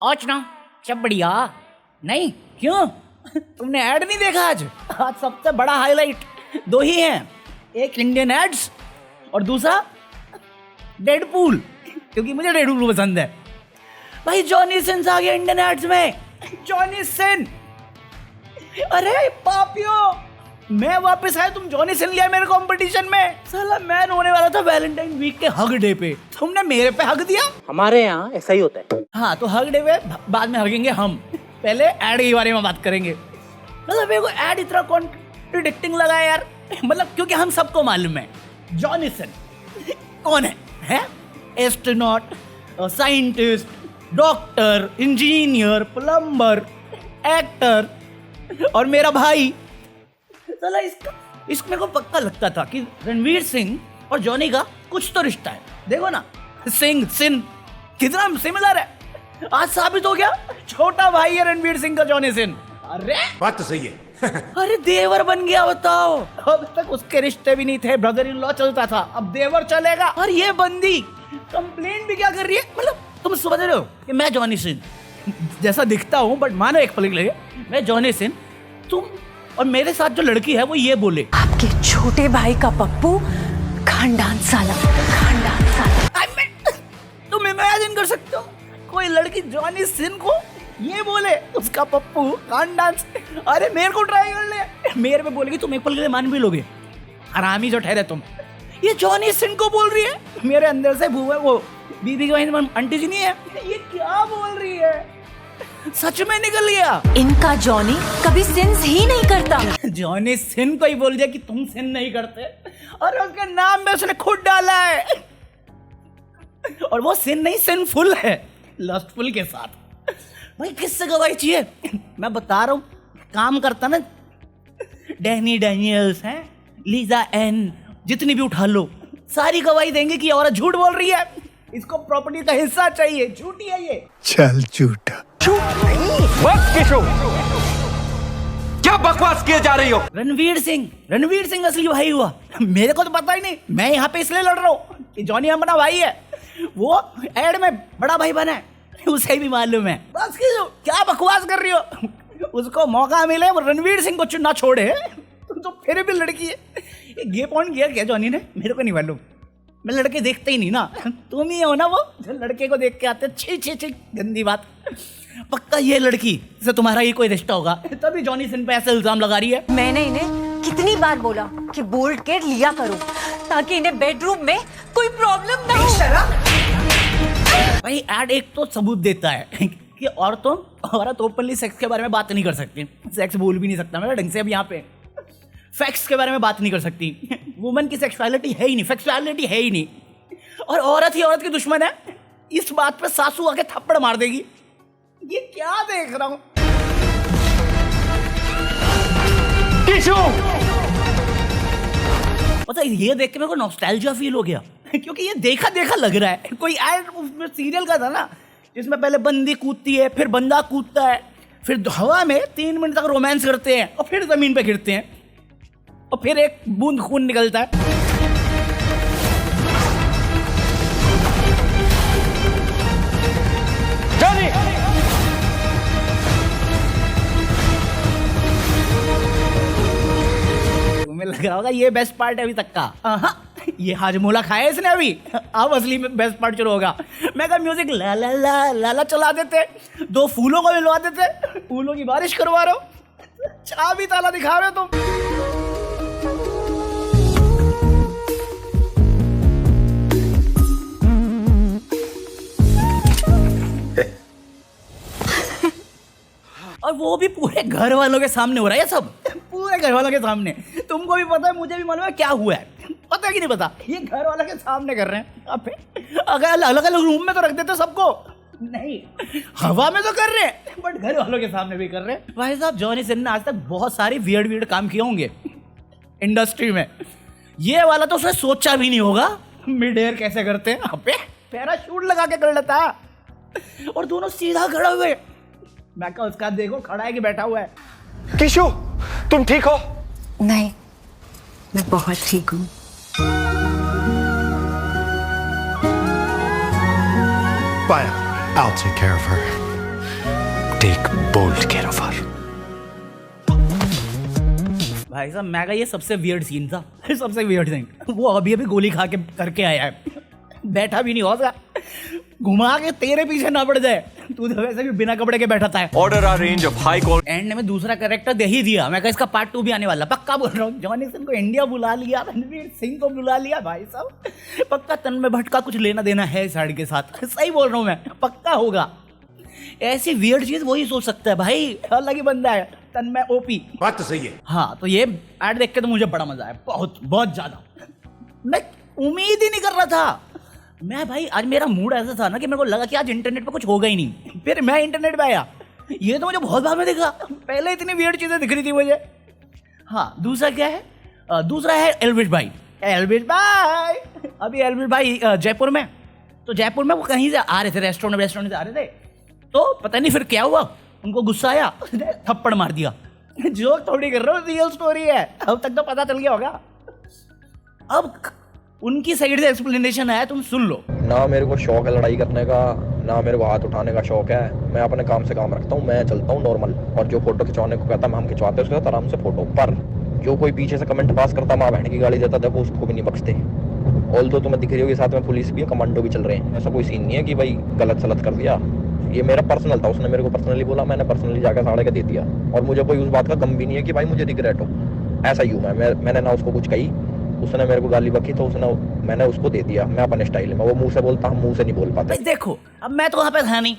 आज ना सब बढ़िया। नहीं क्यों? तुमने ऐड नहीं देखा आज? आज सबसे बड़ा हाईलाइट दो ही हैं, एक इंडियन एड्स और दूसरा डेडपूल, क्योंकि मुझे डेडपूल पसंद है। भाई जॉनी सिन्स आ गया इंडियन एड्स में। जॉनी सिन, अरे पापियो, मैं वापस आया, तुम जॉनी सिन लिया मेरे कंपटीशन में। साला मैं रोने वाला था वैलेंटाइन वीक के हग डे पे, तुमने मेरे पे हग दिया। हमारे यहाँ ऐसा ही होता है। हाँ तो हग डे पे बाद में हगेंगे हम, पहले ऐड के बारे में बात करेंगे। मतलब मेरे को ऐड इतना कॉन्ट्रडिक्टिंग लगा यार, मतलब क्योंकि हम सबको मालूम है जॉनी सिन कौन है? Astronaut, scientist, doctor, engineer, plumber, actor और मेरा भाई। साला इसमें को पक्का लगता था कि रणवीर सिंह और जॉनी का कुछ तो रिश्ता है। देखो ना, सिंह सिन कितना सिमिलर है। आज साबित हो गया, छोटा भाई है रणवीर सिंह का जॉनी सिन। अरे बात तो सही है। अरे देवर बन गया, बताओ। अब तक उसके रिश्ते भी नहीं थे, ब्रदर इन लॉ चलता था, अब देवर चलेगा। और ये बंदी कंप्लेन भी क्या कर रही है? मतलब तुम समझ रहे हो कि मैं जॉनी सिन जैसा दिखता हूँ, बट मानो एक पल के लिए मैं जॉनी सिन, तुम और मेरे साथ जो लड़की है वो ये बोले आपके छोटे भाई का पप्पू खानदान साला, खानदान साला। तुम इमेजिन कर सकते हो कोई लड़की जॉनी सिन को ये बोले उसका पप्पू खानदान से? अरे मेरे को ट्राई कर ले, मेरे पे बोलेगी, तुम एक पल के लिए मान भी लोगे, हरामी जो ठहरे तुम। ये जॉनी सिन को बोल रही है, मेरे अंदर से वो बीबी की वही आंटी जी नहीं है, ये क्या बोल रही है? सच में निकल गया। इनका जॉनी कभी सिंस ही नहीं करता। जॉनी सिन को ही बोल दिया कि तुम सिन नहीं करते, और उसके नाम में उसने खुद डाला है। और वो सिन नहीं, सिनफुल है, लस्टफुल के साथ। भाई किससे गवाही चाहिए? मैं बता रहा हूँ, काम करता ना डैनी डैनियल्स हैं, लीजा एन, जितनी भी उठा लो, सारी गवाही देंगे कि औरत झूठ बोल रही है, इसको प्रॉपर्टी का हिस्सा चाहिए, झूठी है ये। चल झूठा। क्या बकवास किए जा रही हो? रणवीर सिंह असली भाई हुआ। मेरे को तो पता ही नहीं, मैं यहाँ पे इसलिए लड़ रहा हूँ कि जॉनी हमारा भाई है, वो एड में बड़ा भाई बना है, उसे भी मालूम है। बस क्या बकवास कर रही हो? उसको मौका मिले वो रणवीर सिंह को चुनना छोड़े, तो फिर भी लड़की है। ये गे पॉइंट किया क्या जॉनी ने? मेरे को नहीं मालूम, मैं लड़के देखते ही नहीं ना। तुम ही हो ना वो जो लड़के को देख के आते, छी छी छी, गंदी बात। पक्का ये लड़की से तुम्हारा ही कोई रिश्ता होगा, तभी जॉनी सिन पे ऐसे इल्जाम लगा रही है। मैंने इन्हें कितनी बार बोला कि बोल्ट केयर लिया करो ताकि इन्हें बेडरूम में कोई प्रॉब्लम ना हो। भाई ऐड एक तो सबूत देता है कि औरत ओपनली सेक्स के बारे में बात नहीं कर सकती, सेक्स बोल भी नहीं सकता मैं ढंग से। अब यहाँ पे फैक्ट्स के बारे में बात नहीं कर सकती, वुमन की सेक्सुअलिटी है ही नहीं, सेक्सुअलिटी है ही नहीं, और औरत ही औरत की दुश्मन है। इस बात पे सासू आके थप्पड़ मार देगी। ये क्या देख रहा हूं? पता है, ये देख के मेरे को नॉस्टैल्जिया फील हो गया, क्योंकि ये देखा देखा लग रहा है। कोई ऐड उसमें सीरियल का था ना, जिसमें पहले बंदी कूदती है, फिर बंदा कूदता है, फिर हवा में 3 मिनट तक रोमांस करते हैं, और फिर जमीन पे गिरते हैं, और फिर एक बूंद खून निकलता है। तुम्हें लग रहा होगा ये बेस्ट पार्ट है अभी तक का। ये हाजमोला खाया इसने अभी, अब असली में बेस्ट पार्ट शुरू होगा। मैं कहा म्यूजिक ला ला ला ला ला चला देते, 2 फूलों को मिलवा देते, फूलों की बारिश करवा रहे हो, चाबी ताला दिखा रहे हो तुम। और वो भी पूरे घर वालों के सामने हो रहा है ये सब, पूरे घर वालों के सामने। तुमको भी पता है, मुझे भी मालूम है क्या हुआ है, पता है कि नहीं पता? ये घर वालों के सामने कर रहे हैं। अगर अलग अलग रूम में तो रख देते सबको, नहीं हवा में तो कर रहे हैं, बट घर वालों के सामने भी कर रहे हैं। भाई साहब जॉनी सिन ने आज तक बहुत सारे वियर्ड काम किए होंगे इंडस्ट्री में, ये वाला तो उसने सोचा भी नहीं होगा मिड एयर कैसे करते हैं। अबे पैराशूट लगा के कर लेता, और दोनों सीधा खड़े हुए। मैं कहा उसका देखो खड़ा है कि बैठा हुआ है। किशु, तुम ठीक हो? नहीं, मैं बहुत ठीक हूँ। Bye. I'll take care of her. Bolt के रफर। भाई साहब मैं का ये सबसे वियर्ड सीन था। सबसे वियर्ड सीन, वो अभी अभी गोली खा के करके आया है, बैठा भी नहीं होगा, घुमा के तेरे पीछे ना पड़ जाए, तू तो वैसे भी बिना कपड़े के बैठा था। Order our range of high quality. And में दूसरा कैरेक्टर दे ही दिया। मैं कहा इसका पार्ट 2 भी आने वाला, पक्का बोल रहा हूँ। जॉनी सिंह को इंडिया बुला लिया, रणवीर सिंह को बुला लिया, भाई साहब पक्का तन्मय भट्ट का कुछ लेना देना है इस साइड के साथ। सही बोल रहा हूँ मैं, पक्का होगा। ऐसी वियर्ड चीज वही सोच सकता है भाई, अलग ही बंदा है तन्मय ओपी। बात तो सही है। हाँ तो ये ऐड देख के तो मुझे बड़ा मजा आया, बहुत बहुत ज्यादा। मैं उम्मीद ही नहीं कर रहा था। मैं भाई आज मेरा मूड ऐसा था ना कि मेरे को लगा कि आज इंटरनेट पे कुछ होगा ही नहीं, फिर मैं इंटरनेट पे आया, ये तो मुझे बहुत बाद में दिखा। पहले इतनी वियर्ड चीजें दिख रही थी मुझे। हाँ दूसरा क्या है, दूसरा है एल्विश भाई। एल्विश भाई अभी एल्विश भाई जयपुर में, तो जयपुर में वो कहीं से आ रहे थे, रेस्टोरेंट से आ रहे थे, तो पता नहीं फिर क्या हुआ, उनको गुस्सा आया, थप्पड़ मार दिया। जोक थोड़ी कर रहा हूँ, रियल स्टोरी है, अब तक तो पता चल गया होगा। अब उनकी साइड से एक्सप्लेनेशन है, तुम सुन लो। ना मेरे को शौक है लड़ाई करने का, ना मेरे को हाथ उठाने का शौक है। मैं अपने काम से काम रखता हूँ, मैं चलता हूँ नॉर्मल। और जो फोटो खिंचवाने को कहता है हम खिंचवाते हैं उसके साथ आराम से फोटो। पर जो कोई पीछे से कमेंट पास करता, माँ बहन की गाली देता, देखो उसको भी नहीं बख्शते। ऑल तो तुम्हें दिख रही होगी साथ में पुलिस भी है, कमांडो भी चल रहे हैं। ऐसा कोई सीन नहीं है कि भाई गलत सलत कर दिया। ये मेरा पर्सनल था, उसने मेरे को पर्सनली बोला, मैंने पर्सनली जाकर साड़े के दे दिया। और मुझे कोई उस बात का गम भी नहीं है कि भाई मुझे रिग्रेट हो। ऐसा ही हूँ मैंने ना उसको कुछ कही, उसने मेरे को गाली बकी तो मैंने उसको दे दिया। मैं अपने स्टाइल में, वो मुंह से बोलता, हम मुंह से नहीं बोल पाते। देखो अब मैं तो वहां पे था नहीं,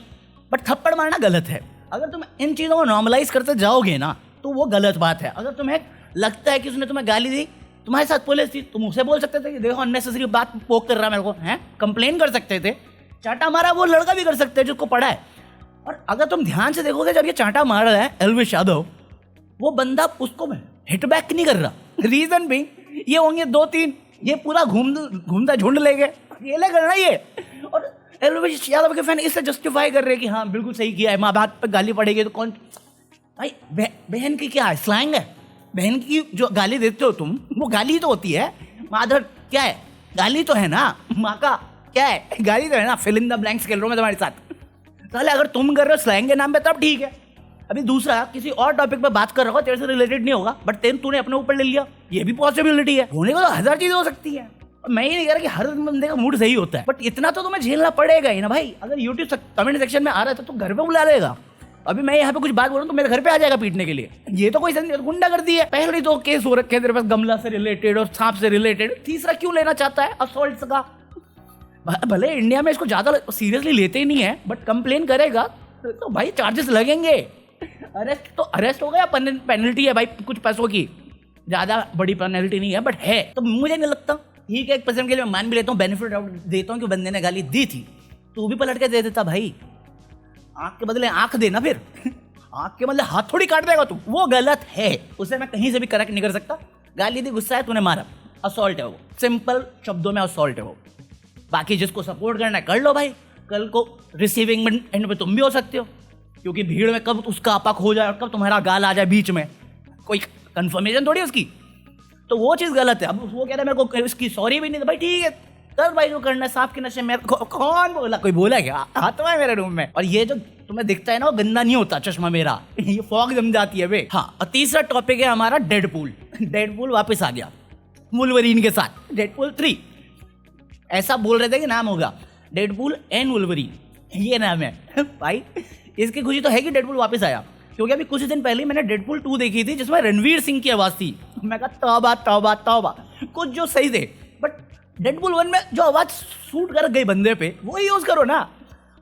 बट थप्पड़ मारना गलत है। अगर तुम इन चीजों को नॉर्मलाइज करते जाओगे ना तो वो गलत बात है। अगर तुम्हें लगता है कि उसने तुम्हें गाली दी, तुम्हारे साथ पुलिस थी, तुम उसे बोल सकते थे कि देखो अननेसेसरी बात पोक कर रहा है मेरे को, हैं, कंप्लेन कर सकते थे। चांटा मारा वो लड़का भी कर सकते हैं जिसको पढ़ा है। और अगर तुम ध्यान से देखोगे, जब ये चांटा मार रहा है एल्विश यादव, वो बंदा उसको हिट बैक नहीं कर रहा। रीजन भी ये होंगे 2-3, ये पूरा घूमता झुंड ले गए, अकेले करना ये। और एल्विश यादव के फैन इससे जस्टिफाई कर रहे हैं कि हाँ बिल्कुल सही किया है, माँ बाप पे गाली पड़ेगी तो कौन भाई। बहन की क्या स्लैंग है, बहन की जो गाली देते हो तुम, वो गाली तो होती है। मादर क्या है, गाली तो है ना। माँ का क्या है, गाली तो है ना। फिल इन द ब्लैंक्स खेल रहा हूँ मैं तुम्हारे साथ। पहले अगर तुम कर रहे हो स्लैंग के नाम पे तब ठीक है। अभी दूसरा किसी और टॉपिक पे बात कर रहा होगा, तेरे से रिलेटेड नहीं होगा, बट तूने अपने ऊपर ले लिया, ये भी पॉसिबिलिटी है। होने को तो 1000 चीजें हो सकती है। मैं ही नहीं कह रहा कि हर बंदे का मूड सही होता है, बट इतना तो तुम्हें झेलना पड़ेगा ही ना भाई। अगर यूट्यूब कमेंट सेक्शन में आ रहा है तो तुम घर पे बुला लेगा। अभी मैं यहाँ पे कुछ बात बोल रहा हूँ तो मेरे घर पे आ जाएगा पीटने के लिए। ये तो कोई गुंडा कर दी है। पहले तो केस हो रखे हैं तेरे पास गमला से रिलेटेड और सांप से रिलेटेड, तीसरा क्यों लेना चाहता है असॉल्ट का। भले इंडिया में इसको ज्यादा सीरियसली लेते ही नहीं है, बट कंप्लेन करेगा तो भाई चार्जेस लगेंगे। अरेस्ट तो अरेस्ट होगा या पेनल्टी है भाई कुछ पैसों की, ज्यादा बड़ी पेनल्टी नहीं है बट है। तो मुझे नहीं लगता, ठीक है 1% के लिए मैं मान भी लेता हूँ, बेनिफिट देता हूँ कि बंदे ने गाली दी थी, तू भी पलट के दे देता भाई। आंख के बदले आंख देना, फिर आंख के बदले हाथ थोड़ी काट देगा तू, वो गलत है। उसे मैं कहीं से भी करेक्ट नहीं कर सकता। गाली दी, गुस्सा है, तूने मारा, असॉल्ट है वो। सिंपल शब्दों में असॉल्ट है वो। बाकी जिसको सपोर्ट करना है कर लो भाई। कल को रिसीविंग एंड पे तुम भी हो सकते हो, क्योंकि भीड़ में कब उसका आपा खो जाए और कब तुम्हारा गाल आ जाए बीच में, कोई कंफर्मेशन थोड़ी उसकी। तो वो चीज़ गलत है। अब वो कह रहा है मेरे को इसकी सॉरी भी नहीं, भाई ठीक है कर भाई, जो करना है। सांप के नशे में कौन बोला, कोई बोला क्या? आता है मेरे रूम में। और ये जो तुम्हें दिखता है ना वो गंदा नहीं होता चश्मा मेरा, ये फॉग जम जाती है बे। हाँ, और तीसरा टॉपिक है हमारा डेडपूल। डेडपूल वापस आ गया वुल्वरीन के साथ, डेडपूल 3 ऐसा बोल रहे थे कि नाम होगा, डेडपूल एंड वुल्वरीन ये नाम है भाई। इसकी खुशी तो है कि डेडपूल वापस आया, क्योंकि अभी कुछ दिन पहले मैंने डेडपूल 2 देखी थी जिसमें रणवीर सिंह की आवाज़ थी। मैं कहा तौबा तौबा तौबा, कुछ जो सही थे, बट डेडपूल 1 में जो आवाज़ सूट कर गई बंदे पे वो यूज़ करो ना।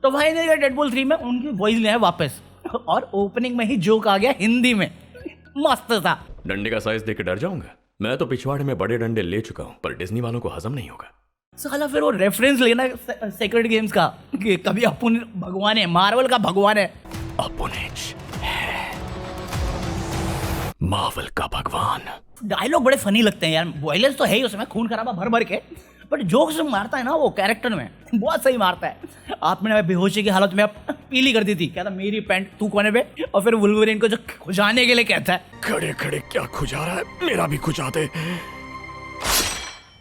तो भाई ने डेडपूल 3 में उनकी वॉइस ले आए वापस, और ओपनिंग में ही जोक आ गया हिंदी में, मस्त था। डंडे का साइज देख के डर जाऊंगा मैं, तो पिछवाड़े में बड़े डंडे ले चुका हूँ, पर डिज्नी वालों को हजम नहीं होगा। साला फिर वो रेफरेंस लेना सेक्रेट गेम्स का कि कभी अपुन भगवान है, मार्वल का भगवान है। अपुनेज है मार्वल का भगवान। डायलॉग बड़े फनी लगते हैं यार, वायलेंस तो है ही उसमें, खून खराबा भर भर के, बट जोक्स मारता है ना वो कैरेक्टर में, बहुत सही मारता है। आपने बेहोशी की हालत में पीली कर दी थी, कहता मेरी पैंट तू कोने पे, और फिर वुल्वरीन को जो खुजाने के लिए कहता है, खड़े खड़े क्या खुजा रहा है, मेरा भी खुजा दे।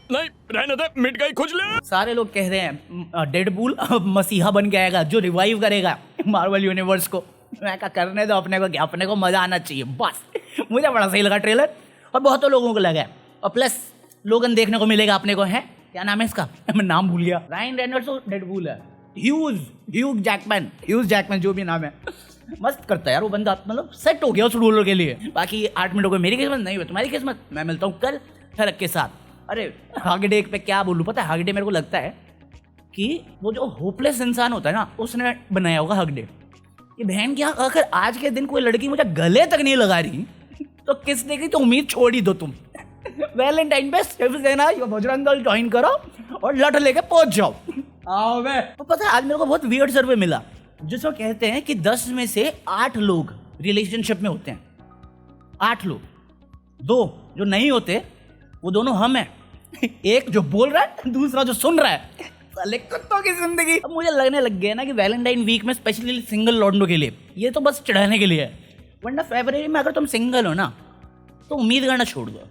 नहीं रहने दे, मिट गई खुजले। सारे लोग कह रहे हैं डेडपूल मसीहा बन के आएगा जो रिवाइव करेगा मार्वल यूनिवर्स को। मैं कहा करने दो अपने को, क्या अपने को मजा आना चाहिए बस। मुझे बड़ा सही लगा ट्रेलर और बहुतों लोगों को लगा है। और प्लस लोगन देखने को मिलेगा अपने को, है क्या नाम है इसका, मैं नाम भूल गया। रायन रेनॉल्ड्स तो डेडपूल है। ह्यूज जैकमैन जो भी नाम है, मस्त करता है यार वो बंदा, मतलब सेट हो गया उस रोल के लिए। बाकी 8 मिनट हो गए, मेरी किस्मत नहीं हुई तुम्हारी किस्मत। मैं मिलता हूँ कल फरक के साथ। अरे हागडे पे क्या बोलूँ, पता है हागडे मेरे को लगता है कि वो जो होपलेस इंसान होता है ना, उसने बनाया होगा हगडे। ये बहन क्या, अगर आज के दिन कोई लड़की मुझे गले तक नहीं लगा रही तो किसने की तो उम्मीद छोड़ ही दो तुम। वैलेंटाइन पे सिर्फ देना बजरंग दल ज्वाइन करो और लट लेके पहुंच जाओ। आओ बे। तो पता है आज मेरे को बहुत वियर्ड सर्वे मिला जिसमें कहते हैं कि 10 में से 8 लोग रिलेशनशिप में होते हैं। 8 लोग, 2 जो नहीं होते वो दोनों हम हैं। एक जो बोल रहा है, दूसरा जो सुन रहा है। साले कुत्तों की जिंदगी। अब मुझे लगने लग गया ना कि वैलेंटाइन वीक में स्पेशली सिंगल लौंडों के लिए ये तो बस चढ़ाने के लिए है, वरना फरवरी में अगर तुम सिंगल हो ना तो उम्मीद करना छोड़ दो।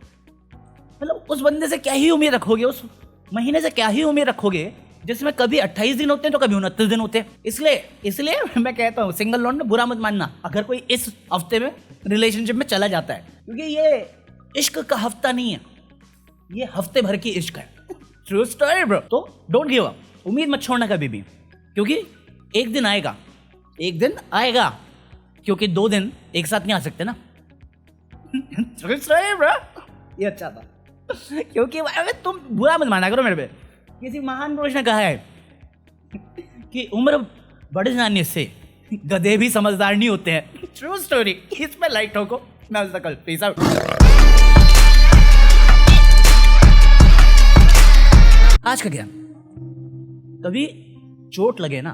मतलब उस बंदे से क्या ही उम्मीद रखोगे, उस महीने से क्या ही उम्मीद रखोगे जिसमें कभी 28 दिन होते हैं तो कभी 29 दिन होते हैं। इसलिए मैं कहता हूँ सिंगल लौंडे बुरा मत मानना अगर कोई इस हफ्ते में रिलेशनशिप में चला जाता है, क्योंकि ये इश्क का हफ्ता नहीं है, ये हफ्ते भर की इश्क है। True story bro. तो डोंट गिव अप, उम्मीद मत छोड़ना कभी भी, क्योंकि एक दिन आएगा, क्योंकि 2 दिन एक साथ नहीं आ सकते ना। ट्रू स्टोरी ब्रो, ये अच्छा था। क्योंकि अबे तुम बुरा मत माना करो मेरे पे। किसी महान पुरुष ने कहा है कि उम्र बढ़ जाने से गधे भी समझदार नहीं होते हैं। True story. इस पे लाइट ठोको। मैं मिलता कल, पीस आउट। आज का ज्ञान, कभी चोट लगे ना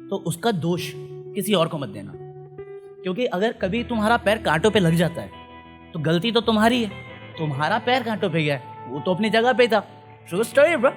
तो उसका दोष किसी और को मत देना, क्योंकि अगर कभी तुम्हारा पैर कांटों पे लग जाता है तो गलती तो तुम्हारी है। तुम्हारा पैर कांटों पे गया है, वो तो अपनी जगह पे था। True story bro.